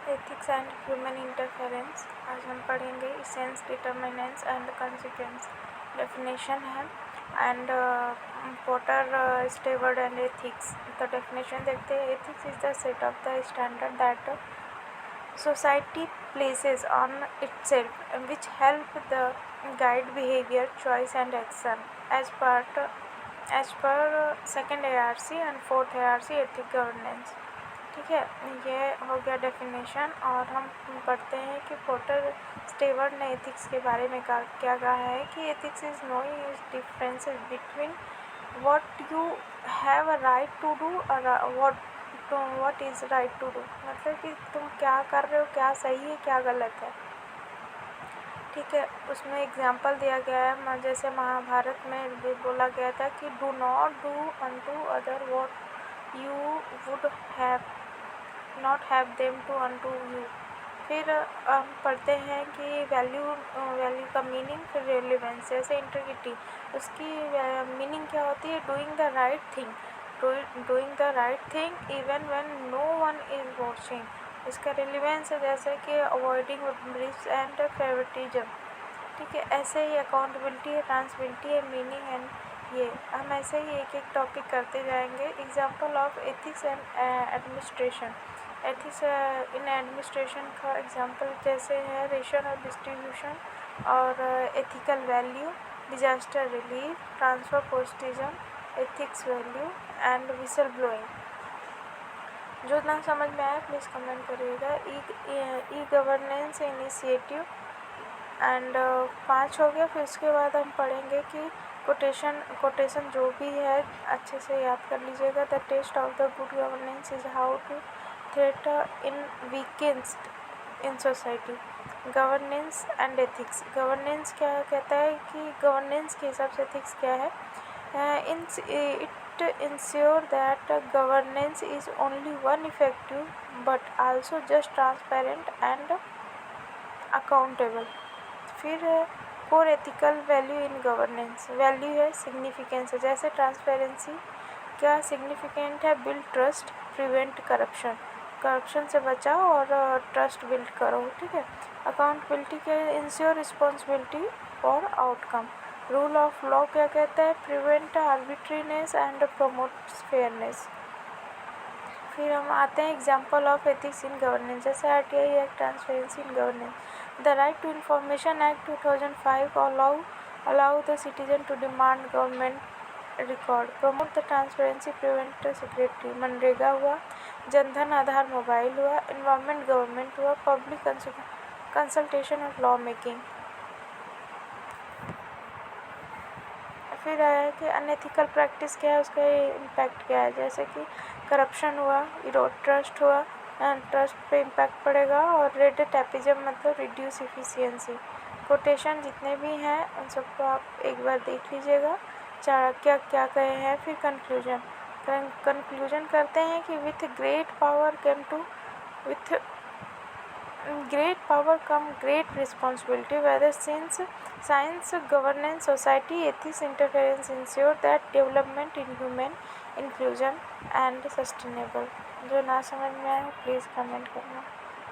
Ethics and human interference. आज हम पढ़ेंगे essence, determinants and consequence. Definition है and Potter, Steward and ethics. तो डेफिनेशन देखते हैं। Ethics is the set of the standard that society places on itself, which help the guide behavior, choice and action as per second ARC and fourth ARC ethic governance। ठीक है, ये हो गया definition. और हम पढ़ते हैं कि पोर्टर स्टेवर्ड ने एथिक्स के बारे में क्या कहा है कि ethics is knowing differences between what you have a right to do और what is right to do. मतलब कि तुम क्या कर रहे हो, क्या सही है, क्या गलत है। ठीक है, उसमें एग्जाम्पल दिया गया है, जैसे महाभारत में भी बोला गया था कि do not do unto other what you would have not have them to unto you. फिर हम पढ़ते हैं कि वैल्यू का मीनिंग, फिर रेलिवेंस। जैसे इंटीग्रिटी, उसकी मीनिंग क्या होती है? Doing the right thing, doing the right thing even when no one is watching. इसका रेलिवेंस है जैसे कि अवॉइडिंग ब्रीफ्स एंड फेवरेटिज्म। ठीक है, ऐसे ही अकाउंटेबिलिटी है, ट्रांसबिलिटी है, मीनिंग एंड ये हम ऐसे ही एक एक टॉपिक करते जाएंगे। Example of ethics and administration. Ethics in administration का एग्जाम्पल जैसे है रेशन और डिस्ट्रीब्यूशन और ethical value, disaster relief, transfer पोस्टिज्म, ethics value and whistle blowing. जो ना समझ में आया प्लीज़ कमेंट करिएगा। ई गवर्नेंस इनिशिएटिव एंड 5 हो गया। फिर उसके बाद हम पढ़ेंगे कि कोटेशन जो भी है अच्छे से याद कर लीजिएगा। The test of the good governance is how to threat in weakens in society. Governance and ethics. Governance क्या कहता है कि गवर्नेंस के हिसाब से एथिक्स क्या है? It ensure that governance is only one effective but also just transparent and accountable। फिर core ethical value in governance. Value है सिग्निफिकेंस है, जैसे ट्रांसपेरेंसी क्या सिग्निफिकेंट है? Build trust, prevent corruption, corruption से बचाओ और ट्रस्ट बिल्ड करो। ठीक है, अकाउंटेबिलिटी के ensure responsibility for outcome. Rule of law क्या कहता है? Prevent arbitrariness and promotes fairness. फिर हम आते हैं example of ethics in governance, जैसे RTI act, transparency in governance. The right to information act 2005 allow the citizen to demand government record, promote the transparency, prevent security. MNREGA हुआ, Jan Dhan Aadhaar mobile हुआ, environment government हुआ, public consultation और law making. फिर आया कि unethical practice क्या है, उसका इम्पैक्ट क्या है, जैसे कि करप्शन हुआ, इरोड ट्रस्ट हुआ, ट्रस्ट पे इम्पैक्ट पड़ेगा, और रेड टैपिज्म मतलब रिड्यूस इफिशियंसी। कोटेशन जितने भी हैं उन सबको आप एक बार देख लीजिएगा क्या क्या कहे हैं। फिर कंक्लूजन करते हैं कि with great power come great responsibility, whether since science, governance, society, ethics, interference ensure that development in human inclusion and sustainable। जो ना समझ में आए प्लीज़ कमेंट करना।